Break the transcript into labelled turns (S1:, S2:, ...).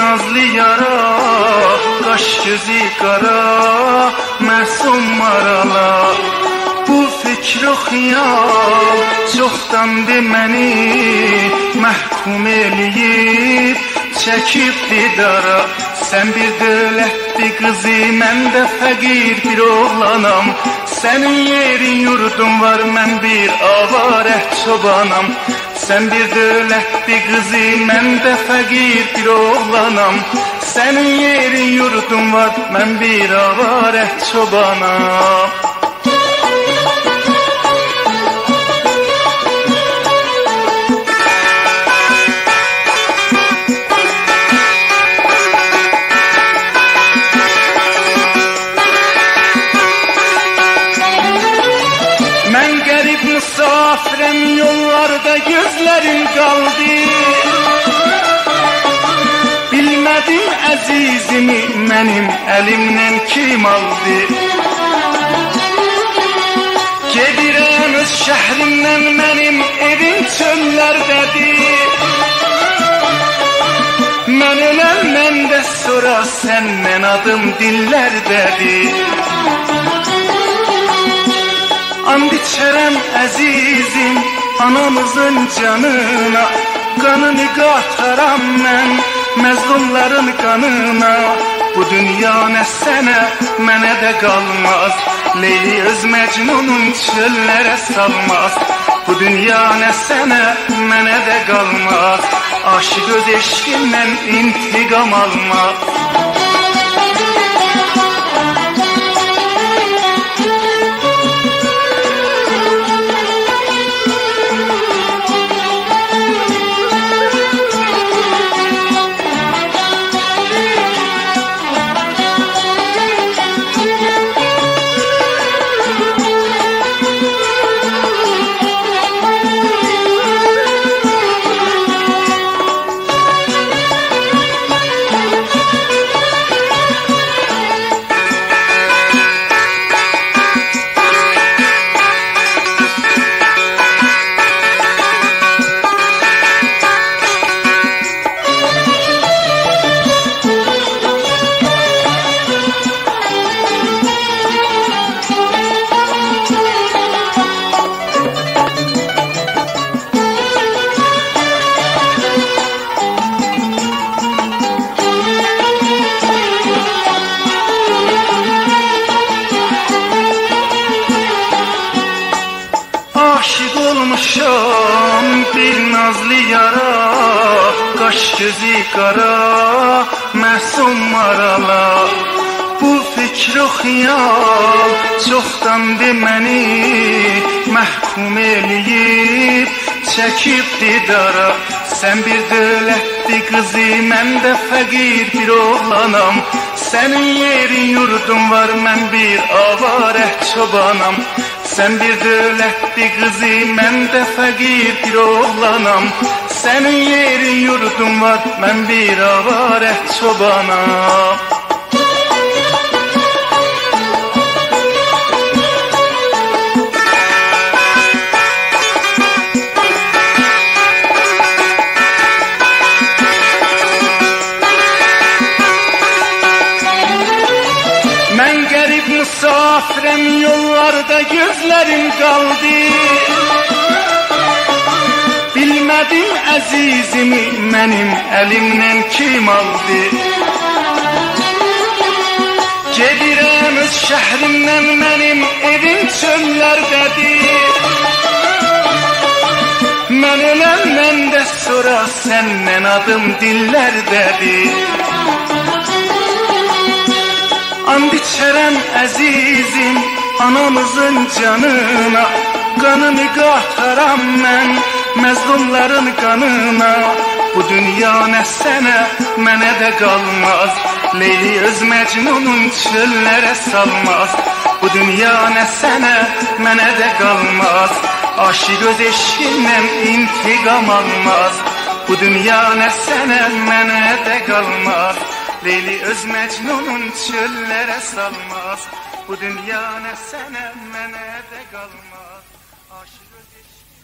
S1: nazlı yara, qaş gözü qara, məsum marala. Bu fikr o xiyal çoxdandı məni məhkum eləyib, çəkib didara. Sən bir dövlətli qızı, mən də fəqir bir oğlanam. Sənin yerin yurdun var, mən bir avarə çobanam. Sən bir dövlətli qızı, mən də fəqir bir oğlanam. Sənin yerin yurdun var, mən bir avarə çobanam. Misafirəm, yollarda gözlərim qaldı. Bilmədim əzizimi mənim əlimdən kim aldı. Gedirəm öz şəhrimdən, mənim evim çöllərdədir. Mən öləndən də sonra səndən adım dillərdədir. And içərəm əzizim anamızın canına, qanını qataram mən məzlumların qanına. Bu dünya nə sənə, mənə də qalmaz. Leyli öz Məcnunun çöllərə salmaz. Bu dünya nə sənə, mənə də qalmaz. Aşıq öz eşqindən intiqam almaz. Aşıq olmuşam bir nazlı yara, qaş gözü qara, məsum marala. Bu fikr o xiyal çoxdandı məni məhkum eləyib, çəkib didara. Sən bir dövlətli qızı, mən də fəqir bir oğlanam. Sənin yerin yurdun var, mən bir avarə çobanam. Sən bir dövlətli qızı, mən də fəqir bir oğlanam. Sənin yerin yurdun var, mən bir avarə çobanam. Mən qərib misafirəm, yollarda gözlərim qaldı. Bilmədim əzizimi mənim əlimdən kim aldı. Gedirəm öz şəhrimdən, mənim evim çöllərdədir. Mən öləndən də sonra səndən adım dillərdədir. And içərəm əzizim anamızın canına, qanını qataram mən məzlumların qanına. Bu dünya nə sənə, mənə də qalmaz. Leyli öz Məcnunun çöllərə salmaz. Bu dünya nə sənə, mənə də qalmaz. Aşıq öz eşqindən intiqam almaz. Bu dünya nə sənə, mənə də qalmaz. Leyli öz Məcnunun çöllərə salmaz. Bu dünya nə sənə, mənə də qalmaz. Aşıq öz eşqindən